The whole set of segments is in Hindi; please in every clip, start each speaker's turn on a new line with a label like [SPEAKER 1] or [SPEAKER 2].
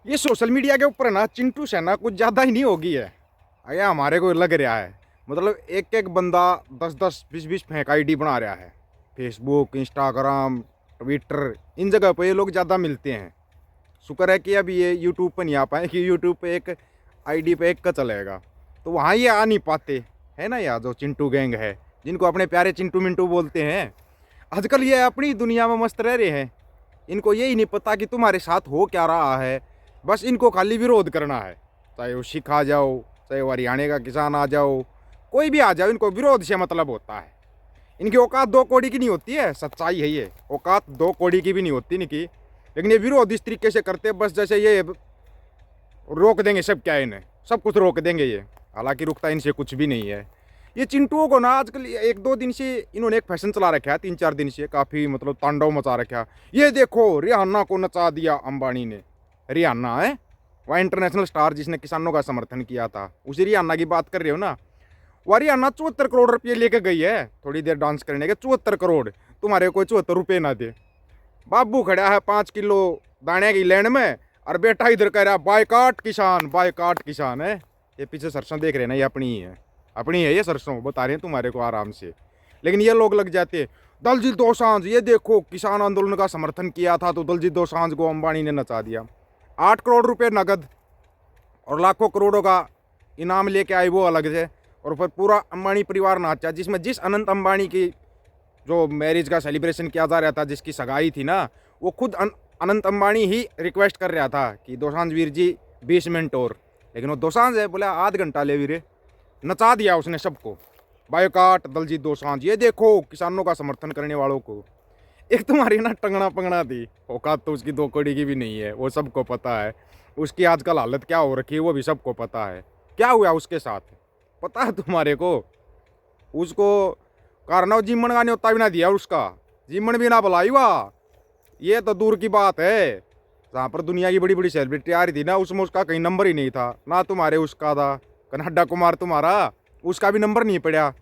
[SPEAKER 1] ये सोशल मीडिया के ऊपर ना चिंटू सेना कुछ ज़्यादा ही नहीं होगी है। अया हमारे को लग रहा है, मतलब एक एक बंदा 10-10 20-20 फेंक आईडी बना रहा है। फेसबुक, इंस्टाग्राम, ट्विटर, इन जगह पे ये लोग ज़्यादा मिलते हैं। शुक्र है कि अभी ये यूट्यूब पर नहीं आ पाए कि यूट्यूब पे एक आईडी पे एक का चलेगा, तो वहाँ ये आ नहीं पाते। है ना यार, जो चिंटू गैंग है, जिनको अपने प्यारे चिंटू मिंटू बोलते हैं, आजकल ये अपनी दुनिया में मस्त रह रहे हैं। इनको यही नहीं पता कि तुम्हारे साथ हो क्या रहा है, बस इनको खाली विरोध करना है। चाहे वो सिख आ जाओ, चाहे वो हरियाणा का किसान आ जाओ, कोई भी आ जाओ, इनको विरोध से मतलब होता है। इनकी औकात 2 कौड़ी की नहीं होती है, सच्चाई है ये। औकात 2 कौड़ी की भी नहीं होती इनकी, लेकिन ये विरोध इस तरीके से करते हैं बस जैसे ये रोक देंगे सब, क्या इन्हें सब कुछ रोक देंगे ये। हालांकि रुकता इनसे कुछ भी नहीं है। ये चिंटुओं को ना आजकल 1-2 दिन से इन्होंने एक फैशन चला रखा है, 3-4 दिन से काफ़ी मतलब तांडव मचा रखा है। ये देखो रिहाना को नचा दिया अंबानी ने। रिहाना है वह इंटरनेशनल स्टार जिसने किसानों का समर्थन किया था, उसी रिहाना की बात कर रहे हो ना। वह रिहाना 74 करोड़ रुपये लेके गई है थोड़ी देर डांस करने के। 74 करोड़, तुम्हारे कोई 74 रुपये ना दे। बाबू खड़ा है 5 किलो दाने की लेन में, और बेटा इधर कह रहा है बायकाट किसान, बायकाट किसान है। ये पीछे सरसों देख रहे हैं ना, ये अपनी ही है, अपनी है ये सरसों, बता रहे हैं तुम्हारे को आराम से। लेकिन ये लोग लग जाते हैं दलजीत दोसांझ, ये देखो किसान आंदोलन का समर्थन किया था तो दलजीत दोसांझ को अंबानी ने नचा दिया। 8 करोड़ रुपये नगद और लाखों करोड़ों का इनाम लेके आए वो अलग से, और फिर पूरा अंबानी परिवार नाचा, जिसमें जिस अनंत अंबानी की जो मैरिज का सेलिब्रेशन किया जा रहा था, जिसकी सगाई थी ना, वो खुद अनंत अंबानी ही रिक्वेस्ट कर रहा था कि दोसांझ वीर जी 20 मिनट और। लेकिन वो दोसांझ है, बोला आध घंटा ले वीरे। नचा दिया उसने सबको। बायोकाट दलजीत दोसांझ, ये देखो किसानों का समर्थन करने वालों को। एक तुम्हारी ना टंगना पंगना थी, औकात तो उसकी 2 कौड़ी की भी नहीं है, वो सबको पता है। उसकी आजकल हालत क्या हो रखी है वो भी सबको पता है। क्या हुआ उसके साथ पता है तुम्हारे को? उसको कारनाव जिम्मन का न्योता भी ना दिया उसका, जिम्मन भी ना बुलाई वाह। ये तो दूर की बात है, जहाँ पर दुनिया की बड़ी बड़ी सेलिब्रिटी आ रही थी ना, उसमें उसका कहीं नंबर ही नहीं था ना। तुम्हारे उसका था कन्हड्डा कुमार तुम्हारा, उसका भी नंबर नहीं पड़ा।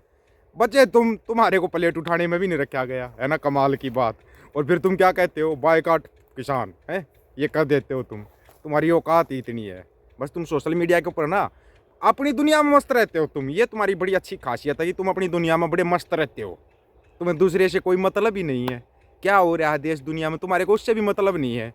[SPEAKER 1] बच्चे तुम्हारे को प्लेट उठाने में भी नहीं रखा गया है ना, कमाल की बात। और फिर तुम क्या कहते हो, बायकाट किसान है, ये कर देते हो तुम। तुम्हारी औकात ही इतनी है, बस तुम सोशल मीडिया के ऊपर ना अपनी दुनिया में मस्त रहते हो तुम। ये तुम्हारी बड़ी अच्छी खासियत है कि तुम अपनी दुनिया में बड़े मस्त रहते हो। तुम्हें दूसरे से कोई मतलब ही नहीं है, क्या हो रहा है देश दुनिया में तुम्हारे को उससे भी मतलब नहीं है।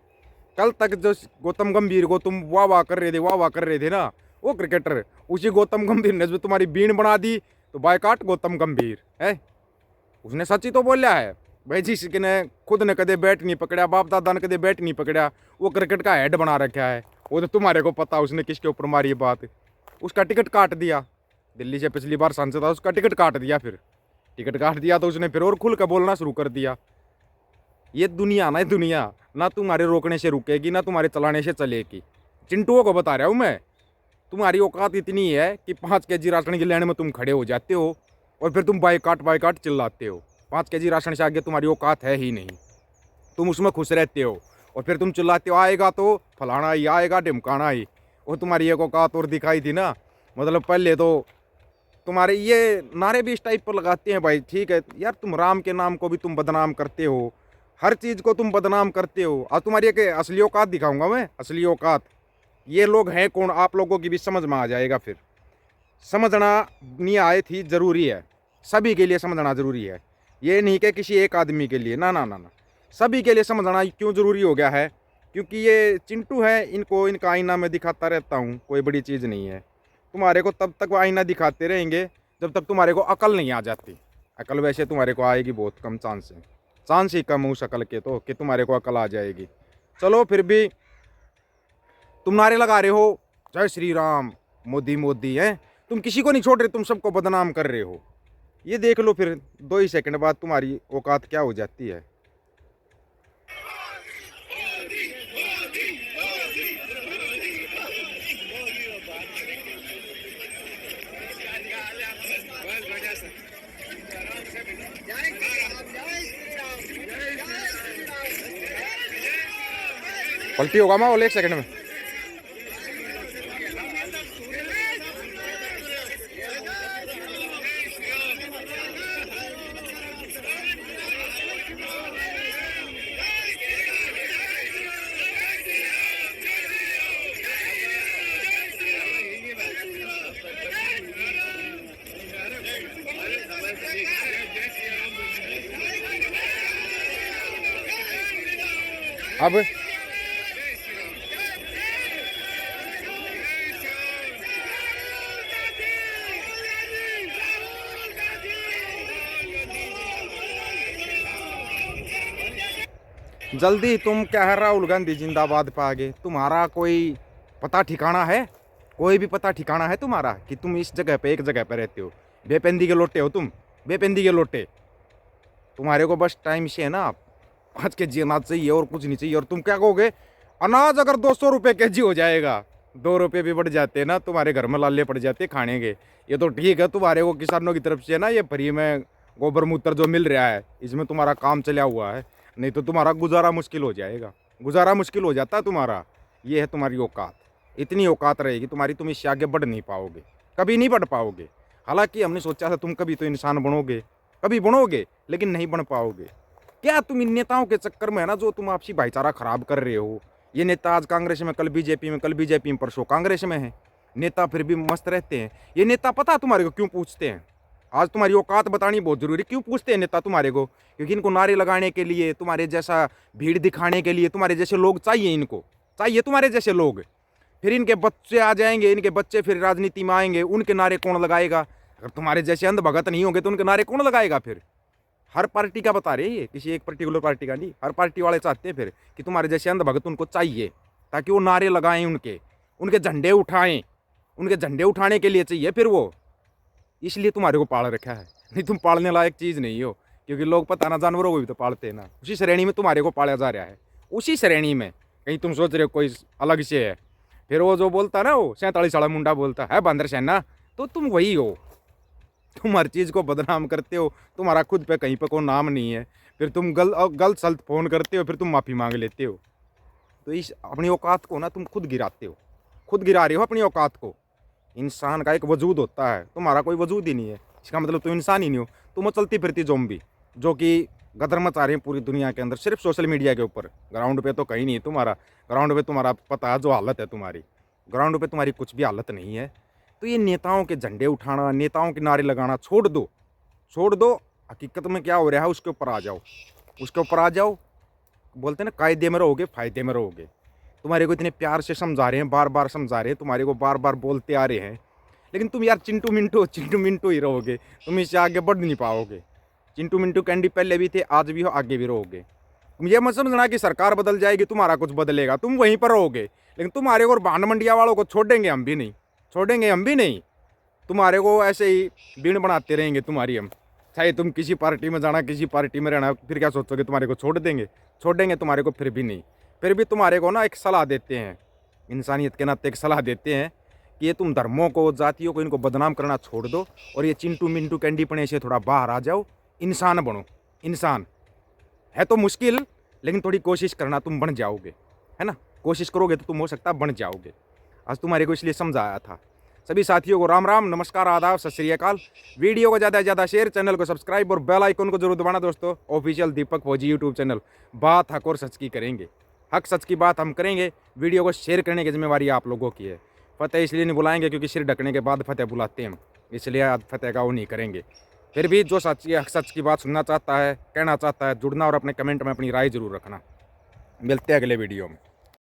[SPEAKER 1] कल तक जो गौतम गंभीर को तुम वाह वाह कर रहे थे, वाह वाह कर रहे थे ना, वो क्रिकेटर, उसी गौतम गंभीर ने जो तुम्हारी बीन बना दी, तो बायकाट गौतम गंभीर है। उसने सच ही तो बोला है भाई, जिसने खुद ने कदे बैट नहीं पकड़ा, बाप दादा ने कदे बैट नहीं पकड़ा, वो क्रिकेट का हेड बना रखा है। वो तो तुम्हारे को पता उसने किसके ऊपर मारी बात। उसका टिकट काट दिया, दिल्ली से पिछली बार सांसद था, उसका टिकट काट दिया। फिर टिकट काट दिया तो उसने फिर और खुल कर बोलना शुरू कर दिया। ये दुनिया ना, ये दुनिया ना तुम्हारे रोकने से रुकेगी ना तुम्हारे चलाने से चलेगी। चिंटुओं को बता रहा हूँ मैं, तुम्हारी औकात इतनी है कि 5 kg राशन की लाइन में तुम खड़े हो जाते हो, और फिर तुम बायकाट चिल्लाते हो। 5 kg राशन से आगे तुम्हारी औकात है ही नहीं, तुम उसमें खुश रहते हो। और फिर तुम चिल्लाते हो आएगा तो फलाना ही आएगा, ढिमकाना ही। और तुम्हारी एक औकात और दिखाई थी ना, मतलब पहले तो तुम्हारे ये नारे भी इस टाइप पर लगाते हैं भाई। ठीक है यार, तुम राम के नाम को भी तुम बदनाम करते हो, हर चीज़ को तुम बदनाम करते हो। और तुम्हारी एक असली औकात दिखाऊंगा मैं, असली औकात। ये लोग हैं कौन, आप लोगों की भी समझ में आ जाएगा। फिर समझना नहीं आए थी ज़रूरी है, सभी के लिए समझना ज़रूरी है। ये नहीं कि किसी एक आदमी के लिए, ना ना ना ना, सभी के लिए समझना क्यों ज़रूरी हो गया है। क्योंकि ये चिंटू है, इनको इनका आईना में दिखाता रहता हूँ, कोई बड़ी चीज़ नहीं है। तुम्हारे को तब तक आईना दिखाते रहेंगे जब तक तुम्हारे को अकल नहीं आ जाती। अकल वैसे तुम्हारे को आएगी बहुत कम चांस है, चांस ही कम उस अकल के तो कि तुम्हारे को अकल आ जाएगी। चलो फिर भी तुम नारे लगा रहे हो जय श्री राम, मोदी मोदी हैं, तुम किसी को नहीं छोड़ रहे, तुम सबको बदनाम कर रहे हो। ये देख लो फिर 2 ही सेकंड बाद तुम्हारी औकात क्या हो जाती है। पलटी होगा माहौल 1 सेकंड में। अब जल्दी तुम क्या है, राहुल गांधी जिंदाबाद पे आगे तुम्हारा कोई पता ठिकाना है? कोई भी पता ठिकाना है तुम्हारा कि तुम इस जगह पे एक जगह पे रहते हो? बेपेंदी के लोटे हो तुम, बेपेंदी के लोटे। तुम्हारे को बस टाइम से है ना आज के जीना चाहिए और कुछ नहीं चाहिए। और तुम क्या कहोगे, अनाज अगर 200 रुपये के जी हो जाएगा, 2 रुपये भी बढ़ जाते हैं ना, तुम्हारे घर में लाले पड़ जाते खाने के। ये तो ठीक है, तुम्हारे को किसानों की तरफ से ना ये फ्री में गोबर मूत्र जो मिल रहा है, इसमें तुम्हारा काम चला हुआ है। नहीं तो तुम्हारा गुजारा मुश्किल हो जाएगा, गुजारा मुश्किल हो जाता है तुम्हारा। ये है तुम्हारी औकात, इतनी औकात रहेगी तुम्हारी, तुम इससे आगे बढ़ नहीं पाओगे, कभी नहीं बढ़ पाओगे। हालांकि हमने सोचा था तुम कभी तो इंसान बनोगे, कभी बनोगे, लेकिन नहीं बन पाओगे। क्या तुम इन नेताओं के चक्कर में है ना, जो तुम आपसी भाईचारा खराब कर रहे हो। ये नेता आज कांग्रेस में, कल बीजेपी में, कल बीजेपी में, परसों कांग्रेस में है। नेता फिर भी मस्त रहते हैं। ये नेता पता तुम्हारे को क्यों पूछते हैं? आज तुम्हारी औकात बतानी बहुत जरूरी। क्यों पूछते हैं नेता तुम्हारे को? क्योंकि इनको नारे लगाने के लिए, तुम्हारे जैसा भीड़ दिखाने के लिए तुम्हारे जैसे लोग चाहिए, इनको चाहिए तुम्हारे जैसे लोग। फिर इनके बच्चे आ जाएंगे, इनके बच्चे फिर राजनीति में आएंगे, उनके नारे कौन लगाएगा? अगर तुम्हारे जैसे अंधभगत नहीं होंगे तो उनके नारे कौन लगाएगा? फिर हर पार्टी का बता रहे हैं ये, किसी एक पर्टिकुलर पार्टी का नहीं। हर पार्टी वाले चाहते हैं फिर कि तुम्हारे जैसे अंधभगत उनको चाहिए, ताकि वो नारे लगाएं, उनके झंडे उठाएं। उनके झंडे उठाने के लिए चाहिए फिर वो, इसलिए तुम्हारे को पाल रखा है। नहीं तुम पालने लायक चीज़ नहीं हो, क्योंकि लोग पता ना जानवरों को भी तो पालते हैं ना। उसी श्रेणी में तुम्हारे को पाला जा रहा है, उसी श्रेणी में। कहीं तुम सोच रहे हो कोई अलग से है। फिर वो जो बोलता ना, वो 47 वाला मुंडा बोलता है बंदर सेना, तो तुम वही हो। तुम हर चीज़ को बदनाम करते हो, तुम्हारा खुद पे कहीं पे कोई नाम नहीं है। फिर तुम गलत सलत फ़ोन करते हो, फिर तुम माफ़ी मांग लेते हो। तो इस अपनी औकात को ना तुम खुद गिराते हो, खुद गिरा रहे हो अपनी औकात को। इंसान का एक वजूद होता है, तुम्हारा कोई वजूद ही नहीं है, इसका मतलब तुम इंसान ही नहीं हो। तुम चलती फिरती ज़ॉम्बी, जो कि गदर मचा रहे हैं पूरी दुनिया के अंदर, सिर्फ सोशल मीडिया के ऊपर। ग्राउंड पे तो कहीं नहीं है तुम्हारा। ग्राउंड पे तुम्हारा पता है जो हालत है तुम्हारी, ग्राउंड पे तुम्हारी कुछ भी हालत नहीं है। तो ये नेताओं के झंडे उठाना, नेताओं के नारे लगाना छोड़ दो, छोड़ दो। हकीकत में क्या हो रहा है उसके ऊपर आ जाओ, उसके ऊपर आ जाओ। बोलते हैं ना, कायदे में रहोगे फायदे में रहोगे। तुम्हारे को इतने प्यार से समझा रहे हैं, बार बार समझा रहे हैं, तुम्हारे को बार बार बोलते आ रहे हैं, लेकिन तुम यार चिंटू मिंटू ही रहोगे। तुम इससे आगे बढ़ नहीं पाओगे। चिंटू मिंटू कैंडी पहले भी थे, आज भी हो, आगे भी रहोगे। तुम ये मत समझना कि सरकार बदल जाएगी तुम्हारा कुछ बदलेगा, तुम वहीं पर रहोगे। लेकिन तुम्हारे और भांड मंडिया वालों को छोड़ेंगे हम भी नहीं, छोड़ेंगे हम भी नहीं। तुम्हारे को ऐसे ही बीण बनाते रहेंगे तुम्हारी हम। चाहे तुम किसी पार्टी में जाना, किसी पार्टी में रहना, फिर क्या सोचोगे तुम्हारे को छोड़ देंगे? छोड़ेंगे तुम्हारे को फिर भी नहीं। फिर भी तुम्हारे को ना एक सलाह देते हैं, इंसानियत के नाते एक सलाह देते हैं कि ये तुम धर्मों को, जातियों को, इनको बदनाम करना छोड़ दो और ये चिंटू मिंटू कैंडी पने से थोड़ा बाहर आ जाओ, इंसान बनो। इंसान है तो मुश्किल, लेकिन थोड़ी कोशिश करना, तुम बन जाओगे, है ना। कोशिश करोगे तो तुम हो सकता है बन जाओगे। आज तुम्हारे को इसलिए समझाया था। सभी साथियों को राम राम, नमस्कार, आदाब, सत श्री अकाल। वीडियो को ज़्यादा से ज़्यादा शेयर, चैनल को सब्सक्राइब और बेल आइकन को जरूर दबाना दोस्तों। ऑफिशियल दीपक फौजी यूट्यूब चैनल, बात हक और सच की करेंगे, हक सच की बात हम करेंगे। वीडियो को शेयर करने की जिम्मेवारी आप लोगों की है। फतेह इसलिए नहीं बुलाएंगे क्योंकि सिर ढकने के बाद फतेह बुलाते हैं हम, इसलिए आज फतेह का वो नहीं करेंगे। फिर भी जो सच की बात सुनना चाहता है, कहना चाहता है, जुड़ना और अपने कमेंट में अपनी राय जरूर रखना। मिलते हैं अगले वीडियो में।